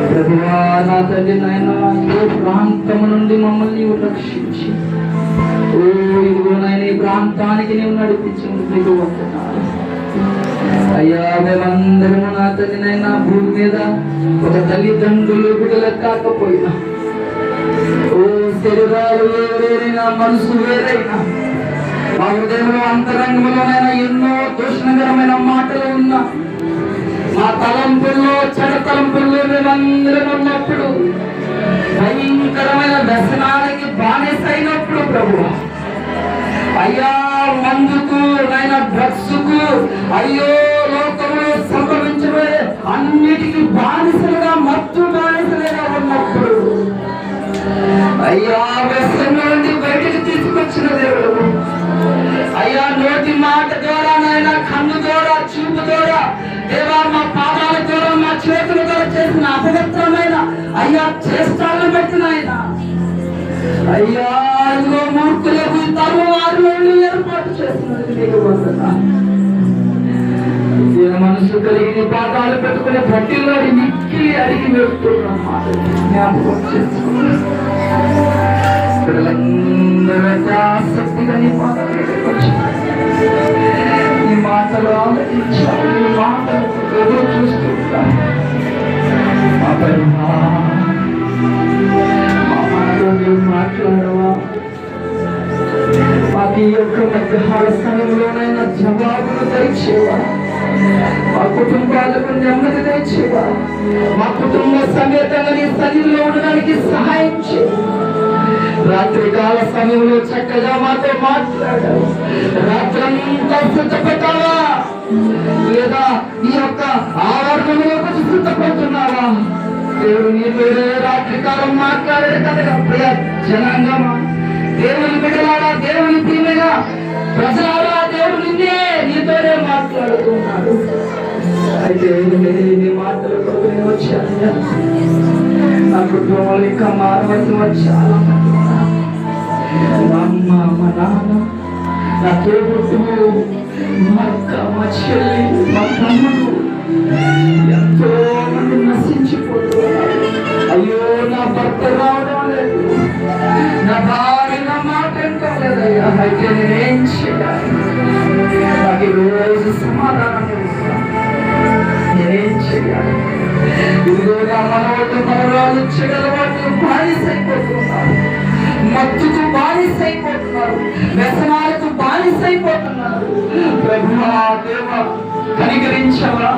ప్రభువా నా తల్లి నాయన ఏ ప్రాంతము నుండి మమ్మల్ని రక్షించి ఇదిగో నాయన ఈ ప్రాంతానికి నీవు నడిపించినందుకు వందనాలు అయ్యా. మేమందరము నా తల్లి నాయన భూమి మీద ఒక తల్లిదండ్రులు బిడ్డలు కాకపోయినా శరీరాలు వేరైనా మనసు వేరైనా మా హృదయంలో అంతరంగంలోనైనా ఎన్నో దూషణకరమైన మాటలు ఉన్నా మా తలంపుల్లో చెడ తలంపుల్లో మేమందరం ఉన్నప్పుడు భయంకరమైన వ్యసనాలకి బానిసైనప్పుడు ప్రభు అయ్యా మందుకు నాయన డ్రగ్స్కు అయ్యో లోకంలో సంభవించబోయే అన్నిటికీ బానిసలుగా మత్తు బానిసలుగా ఉన్నప్పుడు అయ్యా వ్యసనం నుండి బయటకు తీసుకొచ్చిన దేవుడు అయ్యా నోటి మాట ద్వారా నాయన కన్ను ద్వారా చూపు ద్వారా దేవా మా పాదాల ద్వారా మా చేతుల ద్వారా చేసిన అపవిత్రమైన అయ్యా చేష్టాలను పెట్టిన ఆయన అయ్యా ఇదిగో మూర్ఖులకు తరువారు ఏర్పాటు చేస్తున్నది నీకు వందనాలు. మనసు కలిగి పాదాలు పెట్టుకునే పట్టిలో నిక్కి అడిగి వెళ్తున్నాం జ్ఞాపకం చేసుకున్నాం ఆసక్తిగా నీ పాదాలు ఈ మాటలు ఆలోచించాలి ఈ మాటలు ఎదురు చూస్తుంటాను మాట్లాడవా మాకు ఈ యొక్క మధ్యాహ్న సమయంలోనైనా జవాబులు దయచేవా మా కుటుంబాలకు నెమ్మది దయచేవా మా కుటుంబ సమేతంగా నీ సన్నిధిలో ఉండడానికి సహాయం చేయ. రాత్రి కాల సమయంలో చక్కగా మాతో మాట్లాడావు రాత్రంతా సిద్ధపెట్టావా లేదా ఈ యొక్క ఆవరణలో సిద్ధపడుతున్నావా దేవుడు నీ పేరే రాత్రి కాలం మాట్లాడే కదా ప్రియ జనాంగమా దేవుని బిడ్డలారా దేవుని ప్రియగా ప్రజలారా దేవుడు నిన్నే నీతోనే మాట్లాడుతున్నాడు. అయితే నీ మాటలు కొడుకుని వచ్చాను నా కుటుంబంలో ఇంకా మారవలసి వచ్చాను మా అమ్మ మా నాన్న నా తోబుట్టువు మా అక్క మా చెల్లి మా తమ్ముడు ఎంతో మంది నశించిపోతున్నారు. అయ్యో నా భర్త రావడం లేదు నా భార్య నా మాట ఎంతో లేదయ్యా. అయితే నేనేం చేయాలి నాకు రోజు సమాధానం నేనేం చేయాలి. ఇదిగో నా మనవడు మనవరాలు చెడల వాటికి బానిసైపోతున్నారు మత్తుకు బానిసైపోతున్నారు వ్యసనాలకు బానిసైపోతున్నారు. ప్రభువా దేవా కనికరించవా.